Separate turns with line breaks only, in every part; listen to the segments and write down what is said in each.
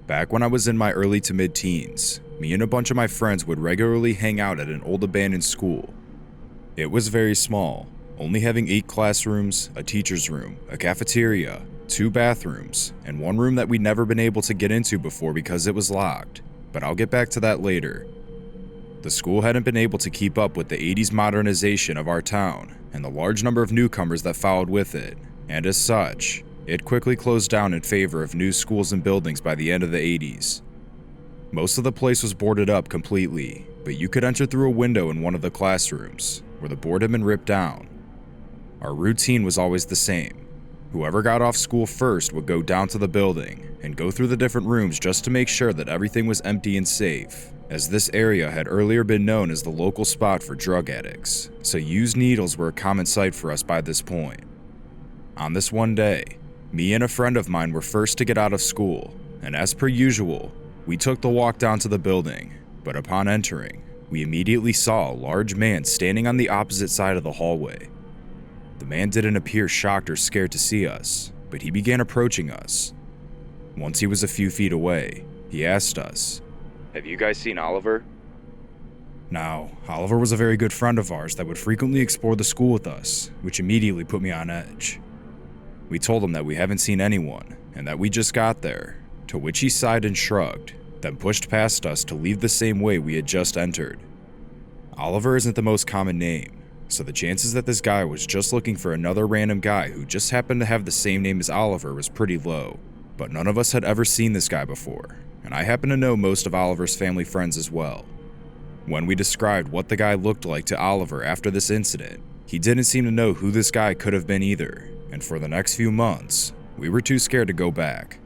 Back when I was in my early to mid-teens, me and a bunch of my friends would regularly hang out at an old abandoned school. It was very small, only having 8 classrooms, a teacher's room, a cafeteria, 2 bathrooms, and one room that we'd never been able to get into before because it was locked, but I'll get back to that later. The school hadn't been able to keep up with the 80s modernization of our town and the large number of newcomers that followed with it, and as such, it quickly closed down in favor of new schools and buildings by the end of the 80s. Most of the place was boarded up completely, but you could enter through a window in one of the classrooms, where the board had been ripped down. Our routine was always the same. Whoever got off school first would go down to the building and go through the different rooms just to make sure that everything was empty and safe, as this area had earlier been known as the local spot for drug addicts, so used needles were a common sight for us by this point. On this one day, me and a friend of mine were first to get out of school, and as per usual, we took the walk down to the building, but upon entering, we immediately saw a large man standing on the opposite side of the hallway. The man didn't appear shocked or scared to see us, but he began approaching us. Once he was a few feet away, he asked us, "Have you guys seen Oliver?" Now, Oliver was a very good friend of ours that would frequently explore the school with us, which immediately put me on edge. We told him that we haven't seen anyone, and that we just got there, to which he sighed and shrugged, then pushed past us to leave the same way we had just entered. Oliver isn't the most common name, so the chances that this guy was just looking for another random guy who just happened to have the same name as Oliver was pretty low, but none of us had ever seen this guy before, and I happen to know most of Oliver's family friends as well. When we described what the guy looked like to Oliver after this incident, he didn't seem to know who this guy could have been either, and for the next few months, we were too scared to go back.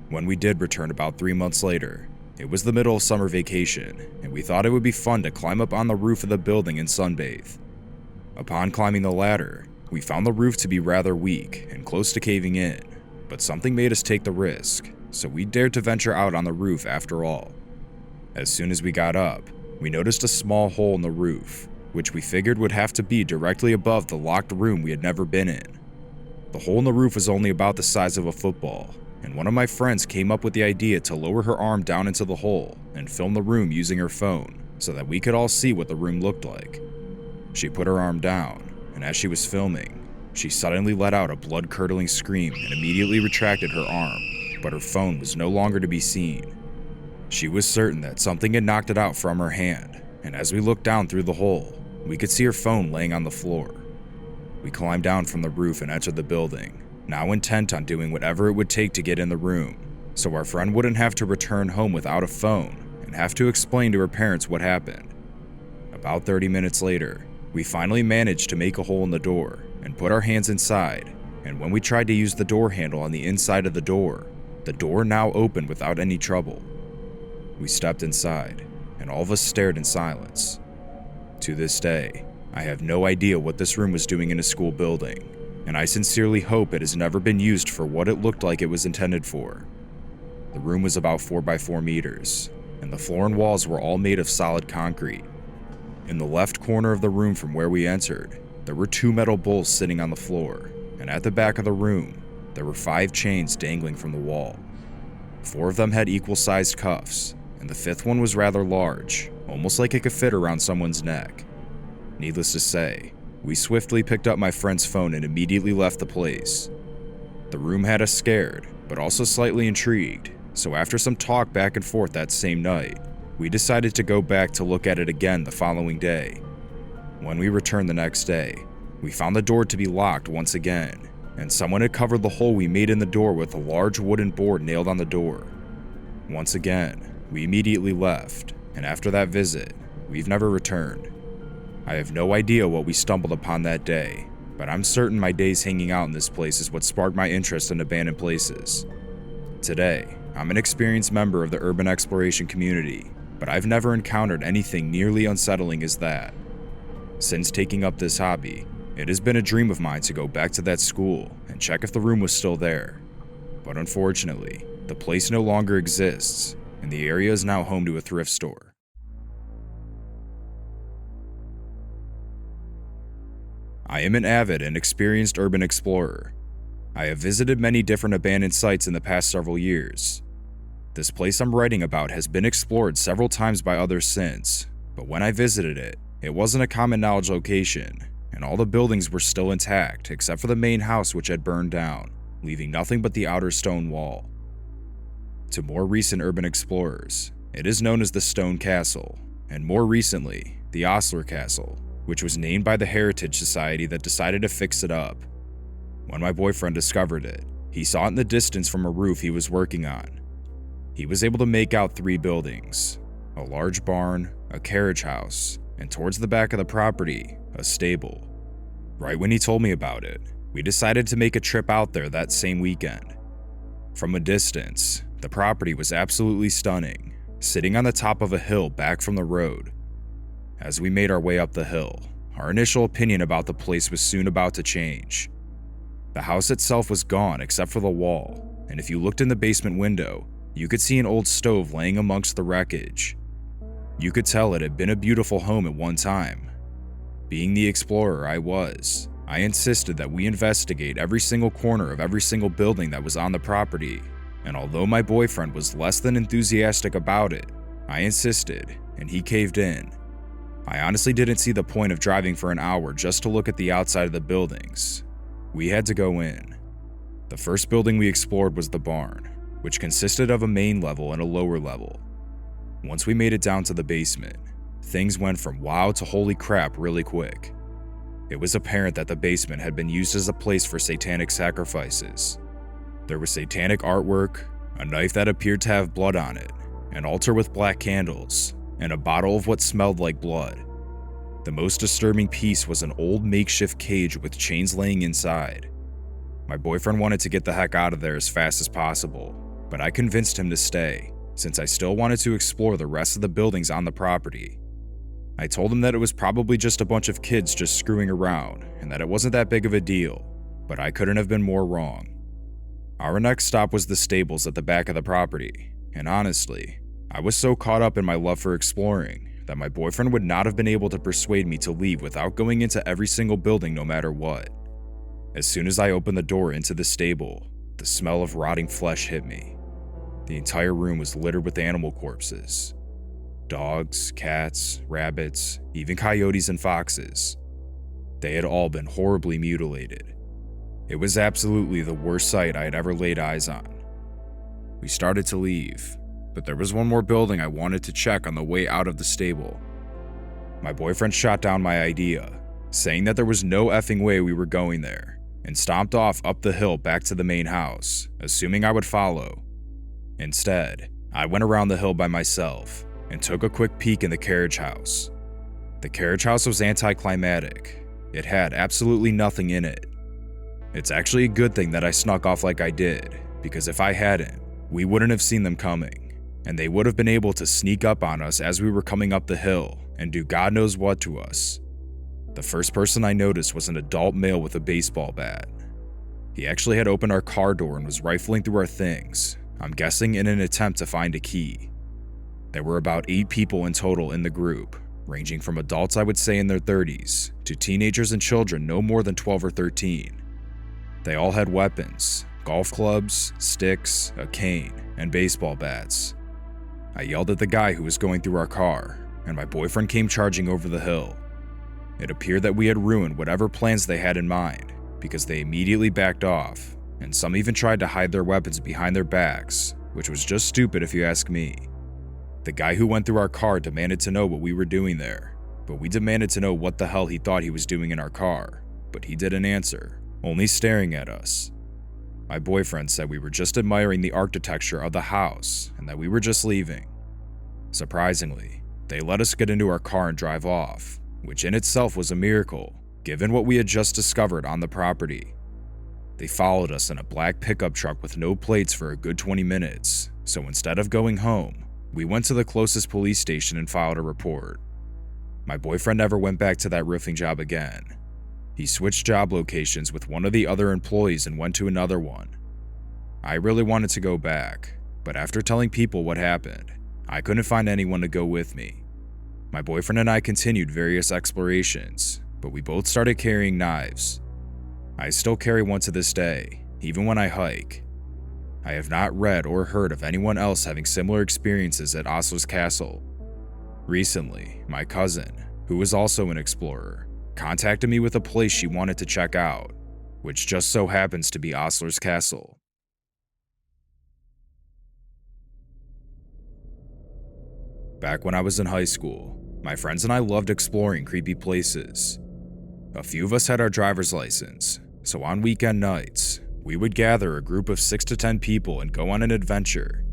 When we did return about 3 months later, it was the middle of summer vacation, and we thought it would be fun to climb up on the roof of the building and sunbathe. Upon climbing the ladder, we found the roof to be rather weak and close to caving in, but something made us take the risk, so we dared to venture out on the roof after all. As soon as we got up, we noticed a small hole in the roof, which we figured would have to be directly above the locked room we had never been in. The hole in the roof was only about the size of a football, and one of my friends came up with the idea to lower her arm down into the hole and film the room using her phone so that we could all see what the room looked like. She put her arm down, and as she was filming, she suddenly let out a blood-curdling scream and immediately retracted her arm, but her phone was no longer to be seen. She was certain that something had knocked it out from her hand, and as we looked down through the hole, we could see her phone laying on the floor. We climbed down from the roof and entered the building, now intent on doing whatever it would take to get in the room, so our friend wouldn't have to return home without a phone and have to explain to her parents what happened. About 30 minutes later, we finally managed to make a hole in the door and put our hands inside, and when we tried to use the door handle on the inside of the door now opened without any trouble. We stepped inside, and all of us stared in silence. To this day, I have no idea what this room was doing in a school building, and I sincerely hope it has never been used for what it looked like it was intended for. The room was about 4 by 4 meters, and the floor and walls were all made of solid concrete. In the left corner of the room from where we entered, there were 2 metal bowls sitting on the floor, and at the back of the room, there were 5 chains dangling from the wall. 4 of them had equal-sized cuffs, and the 5th one was rather large, almost like it could fit around someone's neck. Needless to say, we swiftly picked up my friend's phone and immediately left the place. The room had us scared, but also slightly intrigued, so after some talk back and forth that same night, we decided to go back to look at it again the following day. When we returned the next day, we found the door to be locked once again, and someone had covered the hole we made in the door with a large wooden board nailed on the door. Once again, we immediately left, and after that visit, we've never returned. I have no idea what we stumbled upon that day, but I'm certain my days hanging out in this place is what sparked my interest in abandoned places. Today, I'm an experienced member of the urban exploration community, but I've never encountered anything nearly unsettling as that. Since taking up this hobby, it has been a dream of mine to go back to that school and check if the room was still there. But unfortunately, the place no longer exists, and the area is now home to a thrift store. I am an avid and experienced urban explorer. I have visited many different abandoned sites in the past several years. This place I'm writing about has been explored several times by others since, but when I visited it, it wasn't a common knowledge location, and all the buildings were still intact except for the main house, which had burned down, leaving nothing but the outer stone wall. To more recent urban explorers, it is known as the Stone Castle, and more recently, the Osler Castle, which was named by the Heritage Society that decided to fix it up. When my boyfriend discovered it, he saw it in the distance from a roof he was working on. He was able to make out 3 buildings, a large barn, a carriage house, and towards the back of the property, a stable. Right when he told me about it, we decided to make a trip out there that same weekend. From a distance, the property was absolutely stunning, sitting on the top of a hill back from the road. As we made our way up the hill, our initial opinion about the place was soon about to change. The house itself was gone except for the wall, and if you looked in the basement window, you could see an old stove laying amongst the wreckage. You could tell it had been a beautiful home at one time. Being the explorer I was, I insisted that we investigate every single corner of every single building that was on the property, and although my boyfriend was less than enthusiastic about it, I insisted, and he caved in. I honestly didn't see the point of driving for an hour just to look at the outside of the buildings. We had to go in. The first building we explored was the barn, which consisted of a main level and a lower level. Once we made it down to the basement, things went from wow to holy crap really quick. It was apparent that the basement had been used as a place for satanic sacrifices. There was satanic artwork, a knife that appeared to have blood on it, an altar with black candles, and a bottle of what smelled like blood. The most disturbing piece was an old makeshift cage with chains laying inside. My boyfriend wanted to get the heck out of there as fast as possible, but I convinced him to stay, since I still wanted to explore the rest of the buildings on the property. I told him that it was probably just a bunch of kids just screwing around, and that it wasn't that big of a deal, but I couldn't have been more wrong. Our next stop was the stables at the back of the property, and honestly, I was so caught up in my love for exploring that my boyfriend would not have been able to persuade me to leave without going into every single building no matter what. As soon as I opened the door into the stable, the smell of rotting flesh hit me. The entire room was littered with animal corpses. Dogs, cats, rabbits, even coyotes and foxes. They had all been horribly mutilated. It was absolutely the worst sight I had ever laid eyes on. We started to leave, but there was one more building I wanted to check on the way out of the stable. My boyfriend shot down my idea, saying that there was no effing way we were going there, and stomped off up the hill back to the main house, assuming I would follow. Instead, I went around the hill by myself and took a quick peek in the carriage house. The carriage house was anticlimactic. It had absolutely nothing in it. It's actually a good thing that I snuck off like I did, because if I hadn't, we wouldn't have seen them coming, and they would have been able to sneak up on us as we were coming up the hill and do God knows what to us. The first person I noticed was an adult male with a baseball bat. He actually had opened our car door and was rifling through our things, I'm guessing in an attempt to find a key. There were about 8 people in total in the group, ranging from adults I would say in their 30s to teenagers and children no more than 12 or 13. They all had weapons, golf clubs, sticks, a cane, and baseball bats. I yelled at the guy who was going through our car, and my boyfriend came charging over the hill. It appeared that we had ruined whatever plans they had in mind, because they immediately backed off, and some even tried to hide their weapons behind their backs, which was just stupid if you ask me. The guy who went through our car demanded to know what we were doing there, but we demanded to know what the hell he thought he was doing in our car, but he didn't answer, only staring at us. My boyfriend said we were just admiring the architecture of the house and that we were just leaving. Surprisingly, they let us get into our car and drive off, which in itself was a miracle, given what we had just discovered on the property. They followed us in a black pickup truck with no plates for a good 20 minutes, so instead of going home, we went to the closest police station and filed a report. My boyfriend never went back to that roofing job again. He switched job locations with one of the other employees and went to another one. I really wanted to go back, but after telling people what happened, I couldn't find anyone to go with me. My boyfriend and I continued various explorations, but we both started carrying knives. I still carry one to this day, even when I hike. I have not read or heard of anyone else having similar experiences at Osler's Castle. Recently, my cousin, who is also an explorer, contacted me with a place she wanted to check out, which just so happens to be Osler's Castle. Back when I was in high school, my friends and I loved exploring creepy places. A few of us had our driver's license, so on weekend nights, we would gather a group of 6 to 10 people and go on an adventure.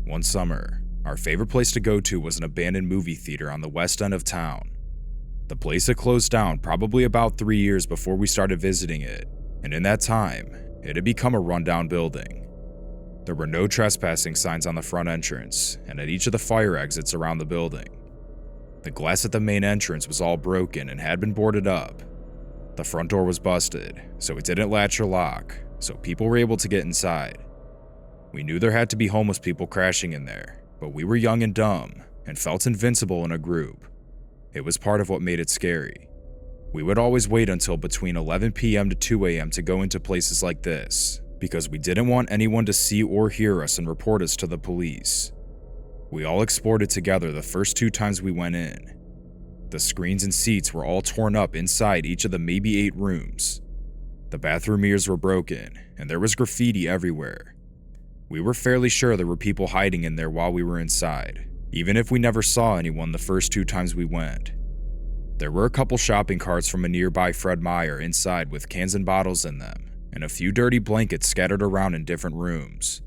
One summer, our favorite place to go to was an abandoned movie theater on the west end of town. The place had closed down probably about 3 years before we started visiting it, and in that time, it had become a rundown building. There were no trespassing signs on the front entrance, and at each of the fire exits around the building. The glass at the main entrance was all broken and had been boarded up. The front door was busted, so it didn't latch or lock, so people were able to get inside. We knew there had to be homeless people crashing in there, but we were young and dumb, and felt invincible in a group. It was part of what made it scary. We would always wait until between 11 p.m. to 2 a.m. to go into places like this, because we didn't want anyone to see or hear us and report us to the police. We all explored it together the first 2 times we went in. The screens and seats were all torn up inside each of the maybe 8 rooms. The bathroom mirrors were broken, and there was graffiti everywhere. We were fairly sure there were people hiding in there while we were inside, even if we never saw anyone the first 2 times we went. There were a couple shopping carts from a nearby Fred Meyer inside with cans and bottles in them, and a few dirty blankets scattered around in different rooms.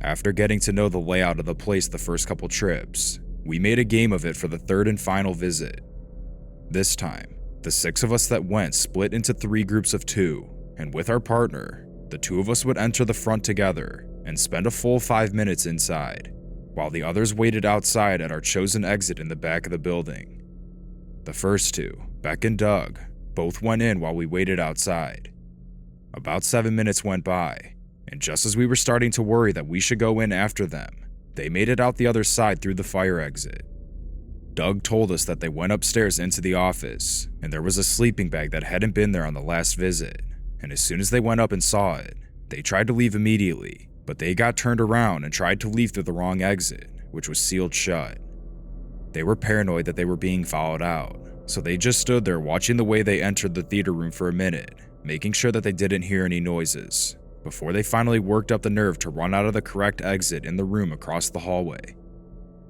After getting to know the layout of the place the first couple trips, we made a game of it for the 3rd and final visit. This time, the 6 of us that went split into 3 groups of 2, and with our partner, the 2 of us would enter the front together and spend a full 5 minutes inside, while the others waited outside at our chosen exit in the back of the building. The first 2, Beck and Doug, both went in while we waited outside. About 7 minutes went by, and just as we were starting to worry that we should go in after them, they made it out the other side through the fire exit. Doug told us that they went upstairs into the office, and there was a sleeping bag that hadn't been there on the last visit, and as soon as they went up and saw it, they tried to leave immediately, but they got turned around and tried to leave through the wrong exit, which was sealed shut. They were paranoid that they were being followed out, so they just stood there watching the way they entered the theater room for a minute, making sure that they didn't hear any noises, before they finally worked up the nerve to run out of the correct exit in the room across the hallway.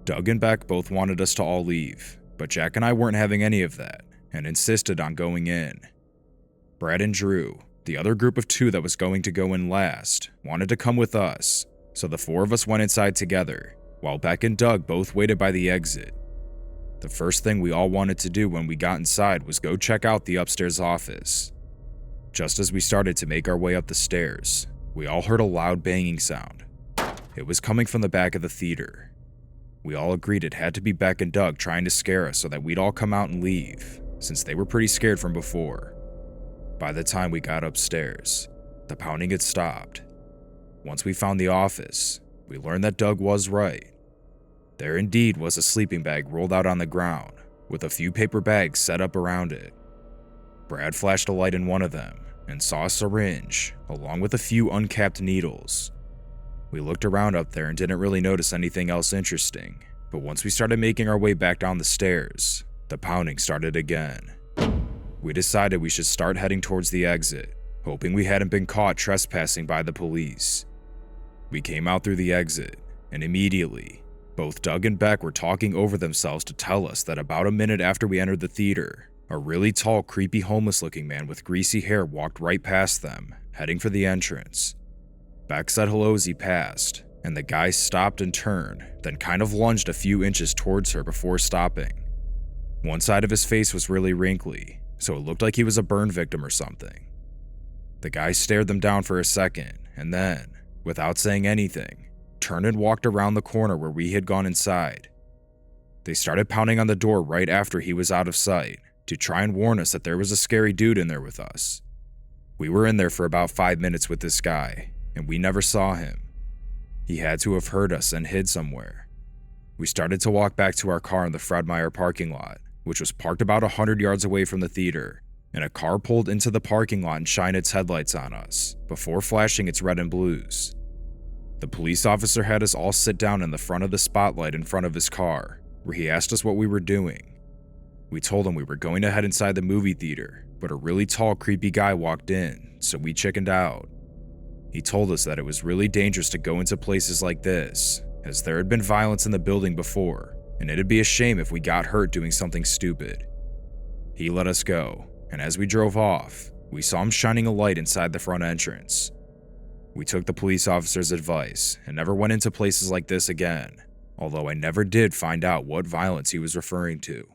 Doug and Beck both wanted us to all leave, but Jack and I weren't having any of that, and insisted on going in. Brad and Drew, the other group of 2 that was going to go in last, wanted to come with us, so the 4 of us went inside together, while Beck and Doug both waited by the exit. The first thing we all wanted to do when we got inside was go check out the upstairs office. Just as we started to make our way up the stairs, we all heard a loud banging sound. It was coming from the back of the theater. We all agreed it had to be Beck and Doug trying to scare us so that we'd all come out and leave, since they were pretty scared from before. By the time we got upstairs, the pounding had stopped. Once we found the office, we learned that Doug was right. There indeed was a sleeping bag rolled out on the ground, with a few paper bags set up around it. Brad flashed a light in one of them and saw a syringe, along with a few uncapped needles. We looked around up there and didn't really notice anything else interesting, but once we started making our way back down the stairs, the pounding started again. We decided we should start heading towards the exit, hoping we hadn't been caught trespassing by the police. We came out through the exit, and immediately, both Doug and Beck were talking over themselves to tell us that about a minute after we entered the theater, a really tall, creepy homeless-looking man with greasy hair walked right past them, heading for the entrance. Beck said hello as he passed, and the guy stopped and turned, then kind of lunged a few inches towards her before stopping. One side of his face was really wrinkly, so it looked like he was a burn victim or something. The guy stared them down for a second, and then, without saying anything, turned and walked around the corner where we had gone inside. They started pounding on the door right after he was out of sight, to try and warn us that there was a scary dude in there with us. We were in there for about 5 minutes with this guy, and we never saw him. He had to have heard us and hid somewhere. We started to walk back to our car in the Fred Meyer parking lot, which was parked about 100 yards away from the theater, and a car pulled into the parking lot and shined its headlights on us, before flashing its red and blues. The police officer had us all sit down in the front of the spotlight in front of his car, where he asked us what we were doing. We told him we were going to head inside the movie theater, but a really tall, creepy guy walked in, so we chickened out. He told us that it was really dangerous to go into places like this, as there had been violence in the building before, and it'd be a shame if we got hurt doing something stupid. He let us go, and as we drove off, we saw him shining a light inside the front entrance. We took the police officer's advice and never went into places like this again, although I never did find out what violence he was referring to.